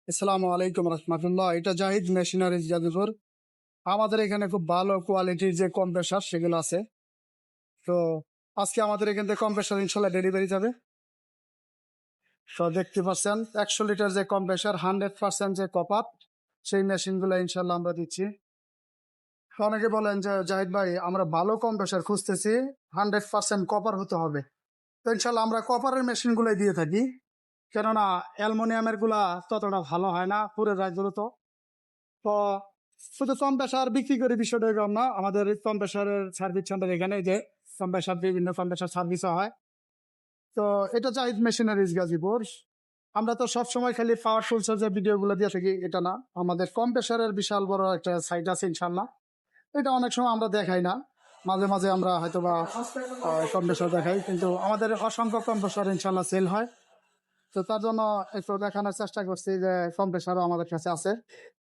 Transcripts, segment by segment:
আসসালামু আলাইকুম রহমতুল্লাহ। এটা জাহিদ মেশিনারিজ যাদুপুর। আমাদের এখানে খুব ভালো কোয়ালিটির যে কম্প্রেসার সেগুলো আছে। তো আজকে আমাদের এখান থেকে কম্প্রেসার ইনশাল্লাহ ডেলিভারি যাবে। তো দেখতে পাচ্ছেন 100 লিটার যে কম্প্রেসার 100% যে কপার, সেই মেশিনগুলো ইনশাল্লাহ আমরা দিচ্ছি। অনেকে বলেন যে জাহিদ ভাই আমরা ভালো কম্প্রেসার খুঁজতেছি, 100% কপার হতে হবে। তো ইনশাল্লাহ আমরা কপারের মেশিনগুলোই দিয়ে থাকি, কেননা অ্যালুমিনিয়ামের গুলা ততটা ভালো হয় না, পুরো যায় দ্রুত। তো শুধু কম্প্রেসার বিক্রি করে বিষয়টা এরকম না, আমাদের কম্প্রেসারের সার্ভিস সেন্টার এখানে যে কম্প্রেসার বিভিন্ন কম্প্রেসার সার্ভিসও হয়। তো এটা জাহিদ মেশিনারিজ গাজীপুর। আমরা তো সবসময় খালি পাওয়ার টুলসের যে ভিডিওগুলো দিয়ে থাকি এটা না, আমাদের কম্প্রেসারের বিশাল বড় একটা সাইট আছে ইনশাল্লাহ। এটা অনেক সময় আমরা দেখাই না, মাঝে মাঝে আমরা হয়তো বা কম্প্রেসার দেখাই, কিন্তু আমাদের অসংখ্য কম্প্রেসার ইনশাল্লাহ সেল হয়। তো তার জন্য একটু দেখানোর চেষ্টা করছি যে কম্প্রেসারও আমাদের কাছে আছে।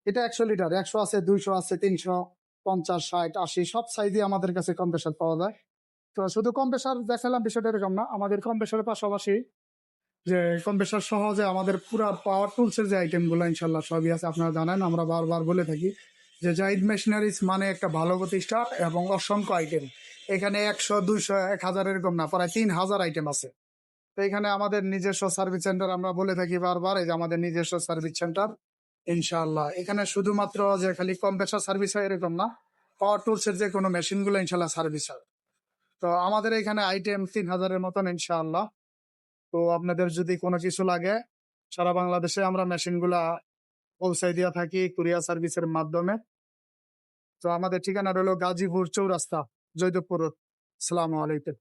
এটা 100 লিটার, 100 আছে, 200 আছে, 350, 60, 80 সব সাইজে আমাদের কাছে কম্প্রেসার পাওয়া যায়। তো শুধু কম্প্রেসার দেখালাম বিষয়টা এরকম না, আমাদের কম্প্রেসারের পাশাপাশি যে কম্প্রেসার সহজে আমাদের পুরা পাওয়ার টুলসের যে আইটেম গুলো ইনশাল্লাহ সবই আছে। আপনারা জানেন, আমরা বারবার বলে থাকি যে জাহিদ মেশিনারিজ মানে একটা ভালো প্রতিষ্ঠান এবং অসংখ্য আইটেম। এখানে 100, 200, 1000 এরকম না, প্রায় 3000 আইটেম আছে। তো এখানে আমাদের নিজস্ব সার্ভিস সেন্টার, আমরা বলে থাকি বারবার, এই যে আমাদের নিজস্ব সার্ভিস সেন্টার ইনশাআল্লাহ। এখানে শুধুমাত্র যে খালি কম্প্রেসার সার্ভিস হয় এরকম না, পাওয়ার টুলসের যে কোনো মেশিন গুলো ইনশাল্লাহ সার্ভিস হয়। তো আমাদের এখানে আইটেম 3000-এর মতন ইনশাআল্লাহ। তো আপনাদের যদি কোনো কিছু লাগে, সারা বাংলাদেশে আমরা মেশিন গুলা পৌঁছাই দিয়ে থাকি কুরিয়ার সার্ভিসের মাধ্যমে। তো আমাদের ঠিকানা রইল গাজীপুর চৌরাস্তা, জয়দেবপুর। আসসালামু আলাইকুম।